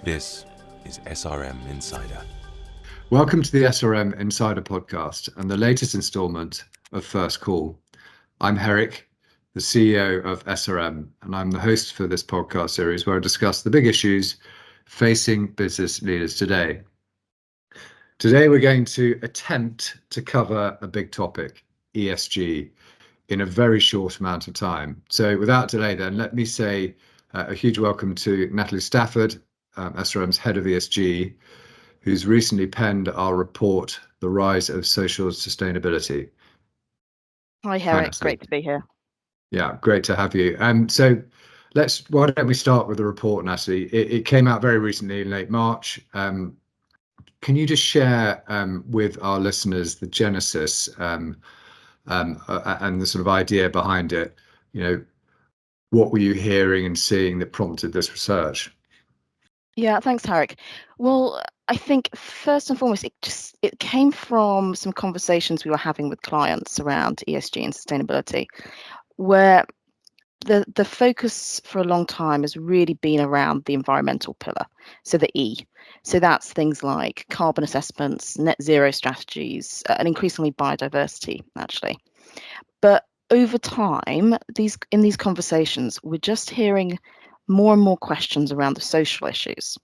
This is SRM Insider. Welcome to the SRM Insider podcast and the latest installment of First Call. I'm Herrick, the CEO of SRM, and I'm the host for this podcast series where I discuss the big issues facing business leaders today. Today, we're going to attempt to cover a big topic, ESG, in a very short amount of time. So without delay, then, let me say a huge welcome to Natalie Stafford, SRM's head of ESG, who's recently penned our report, The Rise of Social Sustainability. Hi, Hi, Herrick. Natalie. Great to be here. Yeah, great to have you. So why don't we start with the report, Natalie? It came out very recently in late March. Can you just share with our listeners the genesis and the sort of idea behind it? You know, what were you hearing and seeing that prompted this research? Yeah, thanks, Herrick. Well, I think first and foremost, it came from some conversations we were having with clients around ESG and sustainability, where the focus for a long time has really been around the environmental pillar, so the E. So that's things like carbon assessments, net zero strategies, and increasingly biodiversity, actually. But over time, in these conversations, we're just hearing more and more questions around the social issues.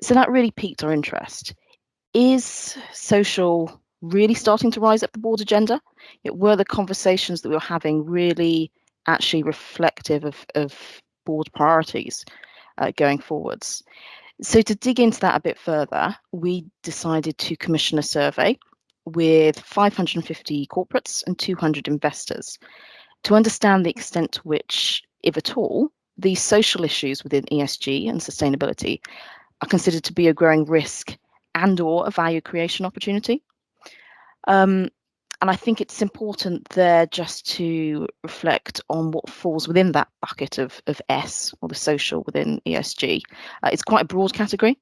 So that really piqued our interest. Is social really starting to rise up the board agenda? Were the conversations that we were having really actually reflective of board priorities going forwards? So to dig into that a bit further, we decided to commission a survey with 550 corporates and 200 investors to understand the extent to which, if at all, these social issues within ESG and sustainability are considered to be a growing risk and or a value creation opportunity. And I think it's important there just to reflect on what falls within that bucket of S, or the social within ESG. It's quite a broad category,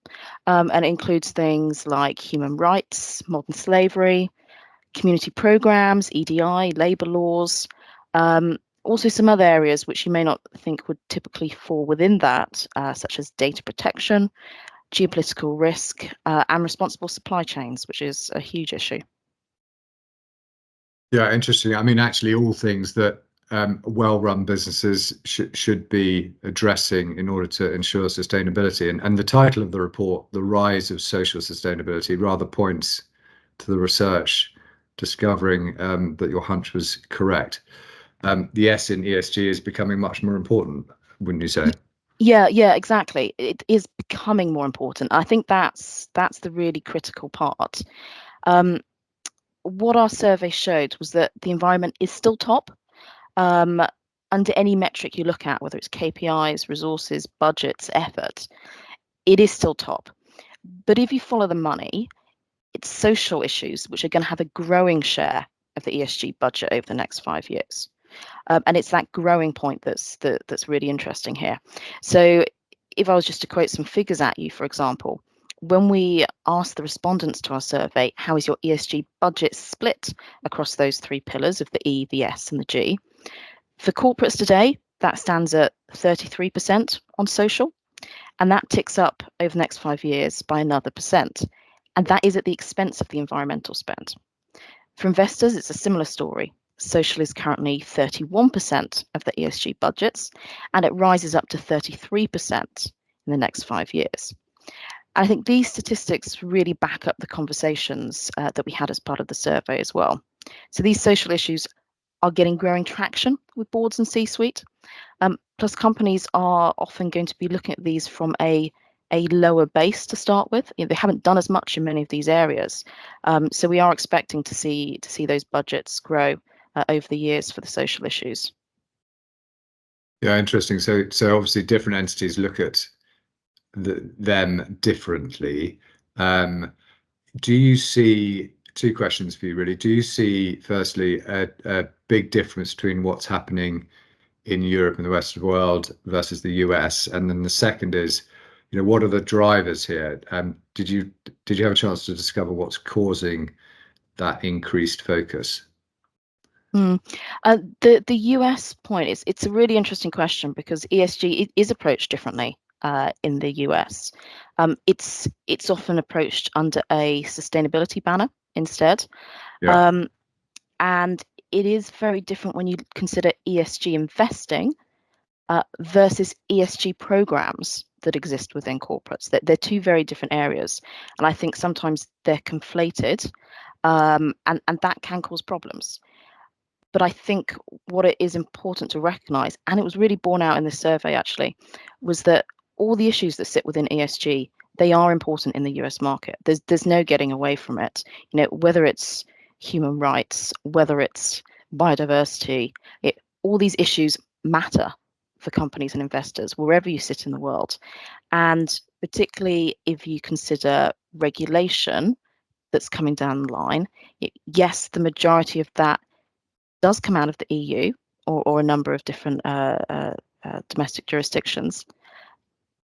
and it includes things like human rights, modern slavery, community programs, EDI, labour laws, also some other areas which you may not think would typically fall within that, such as data protection, geopolitical risk, and responsible supply chains, which is a huge issue. Yeah, interesting. I mean, actually, all things that well-run businesses should be addressing in order to ensure sustainability. And the title of the report, The Rise of Social Sustainability, rather points to the research discovering that your hunch was correct. The S in ESG is becoming much more important, wouldn't you say? Yeah, exactly. It is becoming more important. I think that's the really critical part. What our survey showed was that the environment is still top. Under any metric you look at, whether it's KPIs, resources, budgets, effort, it is still top. But if you follow the money, it's social issues which are going to have a growing share of the ESG budget over the next 5 years. And it's that growing point that's really interesting here. So if I was just to quote some figures at you, for example, when we asked the respondents to our survey, how is your ESG budget split across those three pillars of the E, the S, and the G? For corporates today, that stands at 33% on social, and that ticks up over the next 5 years by another percent. And that is at the expense of the environmental spend. For investors, it's a similar story. Social is currently 31% of the ESG budgets, and it rises up to 33% in the next 5 years. And I think these statistics really back up the conversations that we had as part of the survey as well. So these social issues are getting growing traction with boards and C-suite. Plus, companies are often going to be looking at these from a lower base to start with. They haven't done as much in many of these areas, so we are expecting to see those budgets grow over the years for the social issues. Yeah, interesting. So obviously, different entities look at them differently. Do you see two questions for you, really? Do you see, firstly, a big difference between what's happening in Europe and the rest of the world versus the US? And then the second is, what are the drivers here? Did you have a chance to discover what's causing that increased focus? The US point it's a really interesting question because ESG is approached differently in the US. It's often approached under a sustainability banner instead. Yeah. And it is very different when you consider ESG investing versus ESG programs that exist within corporates. They're two very different areas, and I think sometimes they're conflated, and that can cause problems. But I think what it is important to recognise, and it was really borne out in this survey actually, was that all the issues that sit within ESG, they are important in the US market. There's no getting away from it. You know, whether it's human rights, whether it's biodiversity, all these issues matter for companies and investors wherever you sit in the world. And particularly if you consider regulation that's coming down the line, yes, the majority of that does come out of the EU or a number of different domestic jurisdictions.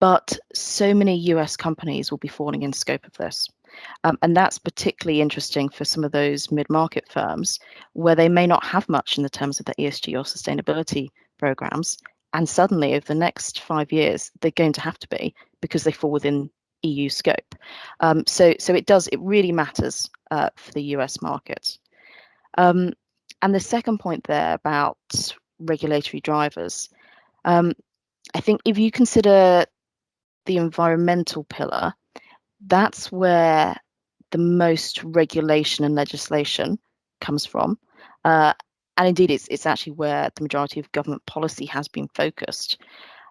But so many US companies will be falling in scope of this. And that's particularly interesting for some of those mid-market firms where they may not have much in the terms of the ESG or sustainability programs. And suddenly, over the next 5 years, they're going to have to be because they fall within EU scope. So it really matters for the US market. And the second point there about regulatory drivers, I think if you consider the environmental pillar, that's where the most regulation and legislation comes from. And indeed, it's actually where the majority of government policy has been focused.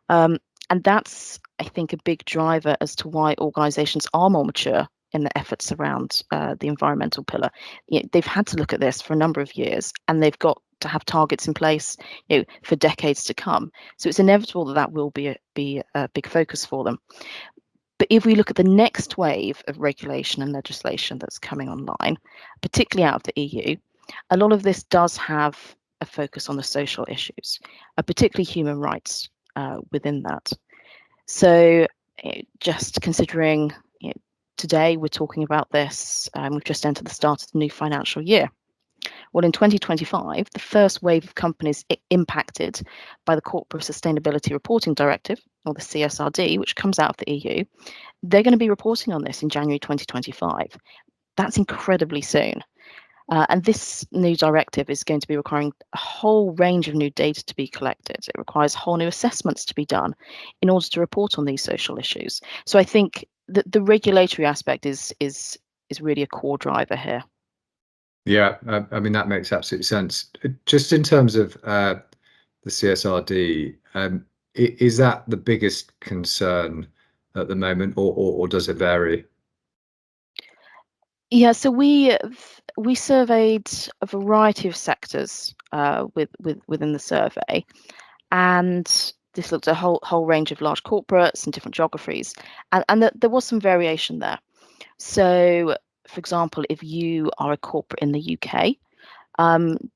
And that's, I think, a big driver as to why organisations are more mature in the efforts around the environmental pillar. You know, they've had to look at this for a number of years, and they've got to have targets in place, you know, for decades to come. So it's inevitable that will be a big focus for them. But if we look at the next wave of regulation and legislation that's coming online, particularly out of the EU, a lot of this does have a focus on the social issues, particularly human rights within that. So just considering, you know, today we're talking about this, we've just entered the start of the new financial year. Well, in 2025, the first wave of companies impacted by the Corporate Sustainability Reporting Directive, or the CSRD, which comes out of the EU, they're going to be reporting on this in January 2025. That's incredibly soon. And this new directive is going to be requiring a whole range of new data to be collected. It requires whole new assessments to be done in order to report on these social issues. So I think that the regulatory aspect is really a core driver here. Yeah, I mean, that makes absolute sense. Just in terms of the CSRD, is that the biggest concern at the moment, or does it vary? Yeah, so we surveyed a variety of sectors within the survey, and this looked at a whole range of large corporates and different geographies, and there was some variation there. So, for example, if you are a corporate in the UK,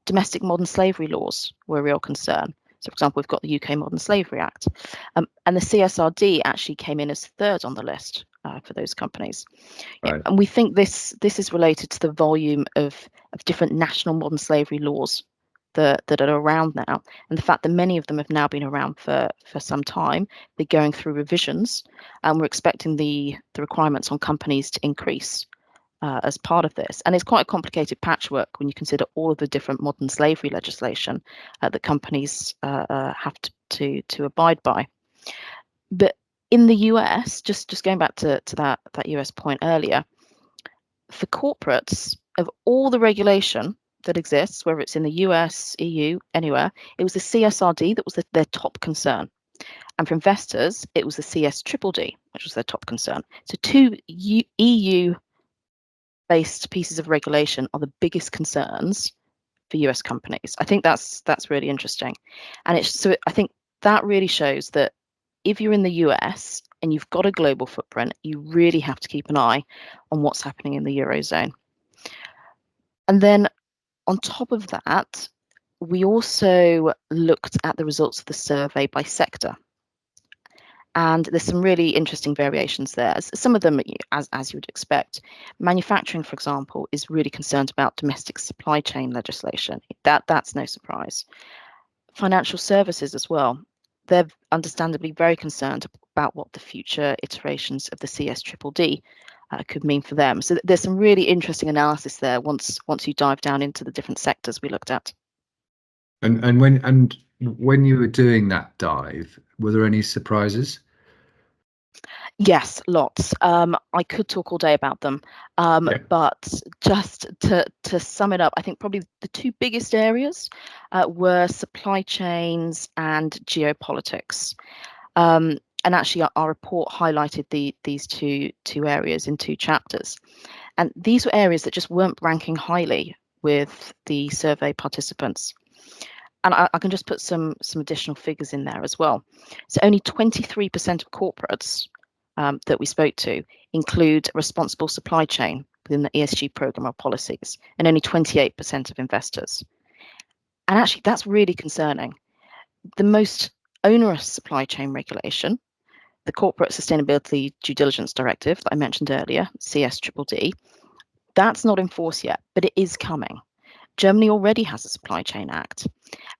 domestic modern slavery laws were a real concern. So, for example, we've got the UK Modern Slavery Act, and the CSRD actually came in as third on the list for those companies. Right. And we think this is related to the volume of different national modern slavery laws that are around now, and the fact that many of them have now been around for some time. They're going through revisions, and we're expecting the requirements on companies to increase as part of this. And it's quite a complicated patchwork when you consider all of the different modern slavery legislation that companies have to abide by. But in the US, just going back to that US point earlier, for corporates, of all the regulation that exists, whether it's in the US, EU, anywhere, it was the CSRD that was their top concern. And for investors, it was the CSDDD, which was their top concern. So two EU-based pieces of regulation are the biggest concerns for US companies. I think that's really interesting. And I think that really shows that if you're in the US and you've got a global footprint, you really have to keep an eye on what's happening in the Eurozone. And then on top of that, we also looked at the results of the survey by sector. And there's some really interesting variations there. Some of them, as you would expect. Manufacturing, for example, is really concerned about domestic supply chain legislation. That's no surprise. Financial services as well. They're understandably very concerned about what the future iterations of the CSDDD could mean for them. So there's some really interesting analysis there once you dive down into the different sectors we looked at. And when you were doing that dive, were there any surprises? Yes, lots. I could talk all day about them, but just to sum it up, I think probably the two biggest areas were supply chains and geopolitics. And actually, our report highlighted these two areas in 2 chapters, and these were areas that just weren't ranking highly with the survey participants. And I can just put some additional figures in there as well. So only 23% of corporates that we spoke to include a responsible supply chain within the ESG program or policies, and only 28% of investors. And actually, that's really concerning. The most onerous supply chain regulation, the Corporate Sustainability Due Diligence Directive that I mentioned earlier, CSDDD, that's not enforced yet, but it is coming. Germany already has a supply chain act,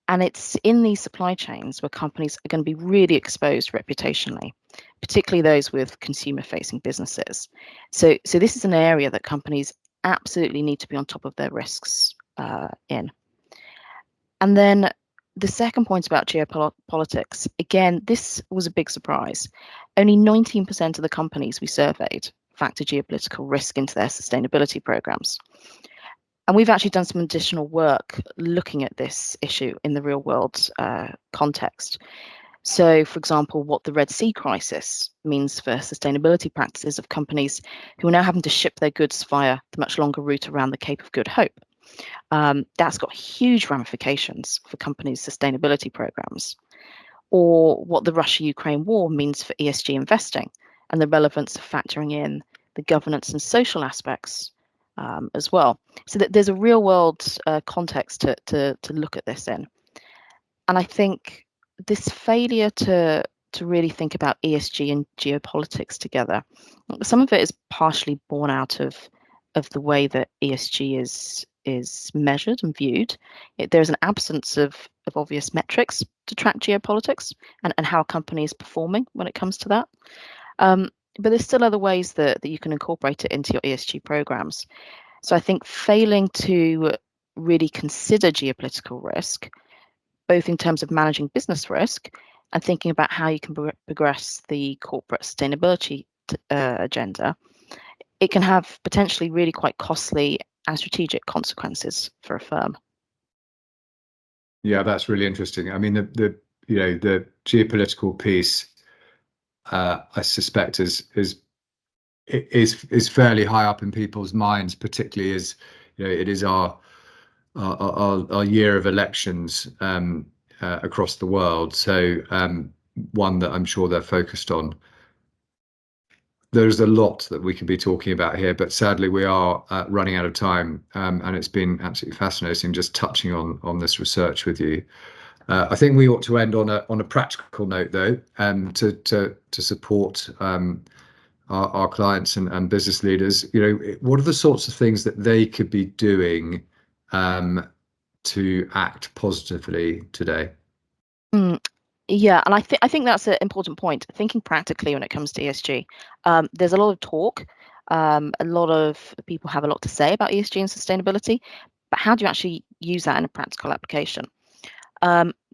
and it's in these supply chains where companies are going to be really exposed reputationally, particularly those with consumer-facing businesses. So this is an area that companies absolutely need to be on top of their risks in. And then the second point about geopolitics, again, this was a big surprise. Only 19% of the companies we surveyed factor geopolitical risk into their sustainability programs. And we've actually done some additional work looking at this issue in the real world context. So, for example, what the Red Sea crisis means for sustainability practices of companies who are now having to ship their goods via the much longer route around the Cape of Good Hope. That's got huge ramifications for companies' sustainability programs. Or what the Russia-Ukraine war means for ESG investing and the relevance of factoring in the governance and social aspects as well. So that there's a real world context to look at this in. And I think this failure to really think about ESG and geopolitics together, some of it is partially born out of the way that ESG is measured and viewed. There's an absence of obvious metrics to track geopolitics and how a company is performing when it comes to that. But there's still other ways that you can incorporate it into your ESG programs. So I think failing to really consider geopolitical risk, both in terms of managing business risk and thinking about how you can progress the corporate sustainability agenda, it can have potentially really quite costly and strategic consequences for a firm. Yeah, that's really interesting. I mean, the geopolitical piece, I suspect is fairly high up in people's minds, particularly as it is our year of elections across the world. So one that I'm sure they're focused on. There's a lot that we could be talking about here, but sadly we are running out of time, and it's been absolutely fascinating just touching on this research with you. I think we ought to end on a practical note, though, to support our clients and business leaders. What are the sorts of things that they could be doing to act positively today? Yeah, and I think that's an important point. Thinking practically when it comes to ESG, there's a lot of talk. A lot of people have a lot to say about ESG and sustainability, but how do you actually use that in a practical application?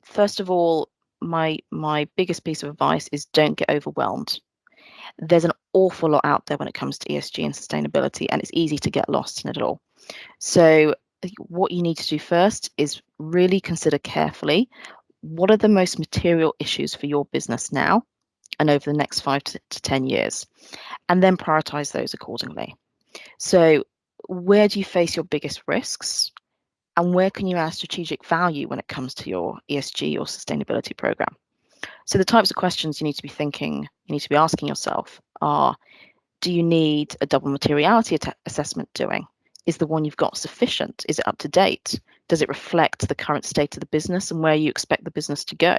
First of all, my biggest piece of advice is don't get overwhelmed. There's an awful lot out there when it comes to ESG and sustainability, and it's easy to get lost in it all. So what you need to do first is really consider carefully what are the most material issues for your business now and over the next 5 to 10 years, and then prioritize those accordingly. So where do you face your biggest risks, and where can you add strategic value when it comes to your ESG or sustainability program? So the types of questions you need to be asking yourself are, do you need a double materiality assessment doing? Is the one you've got sufficient? Is it up to date? Does it reflect the current state of the business and where you expect the business to go?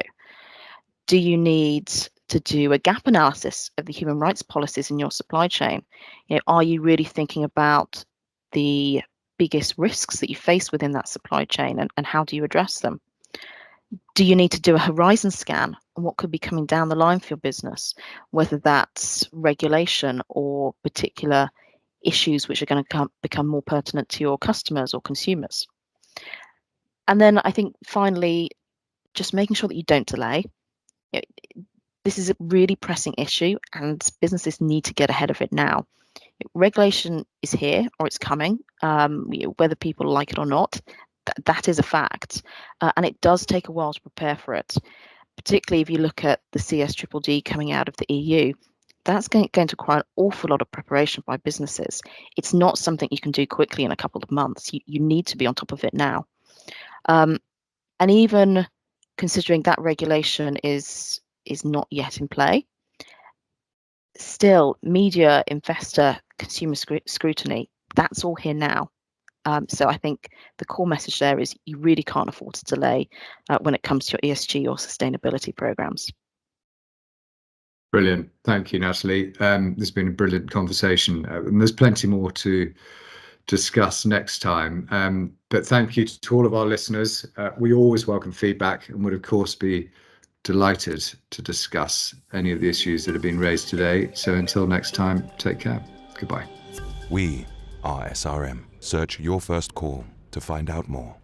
Do you need to do a gap analysis of the human rights policies in your supply chain? Are you really thinking about the biggest risks that you face within that supply chain, and how do you address them? Do you need to do a horizon scan and what could be coming down the line for your business, whether that's regulation or particular issues which are going to become more pertinent to your customers or consumers. And then I think finally, just making sure that you don't delay. This is a really pressing issue and businesses need to get ahead of it now. Regulation is here or it's coming, whether people like it or not. That is a fact, and it does take a while to prepare for it. Particularly if you look at the CSDDD coming out of the EU, that's going to require an awful lot of preparation by businesses. It's not something you can do quickly in a couple of months. You need to be on top of it now, and even considering that regulation is not yet in play. Still, media, investor, consumer scrutiny, that's all here now. So I think the core message there is you really can't afford to delay when it comes to your ESG or sustainability programs. Brilliant. Thank you, Natalie. This has been a brilliant conversation, and there's plenty more to discuss next time. But thank you to all of our listeners. We always welcome feedback and would, of course, be delighted to discuss any of the issues that have been raised today. So until next time, take care. Goodbye. We are SRM. Search your first call to find out more.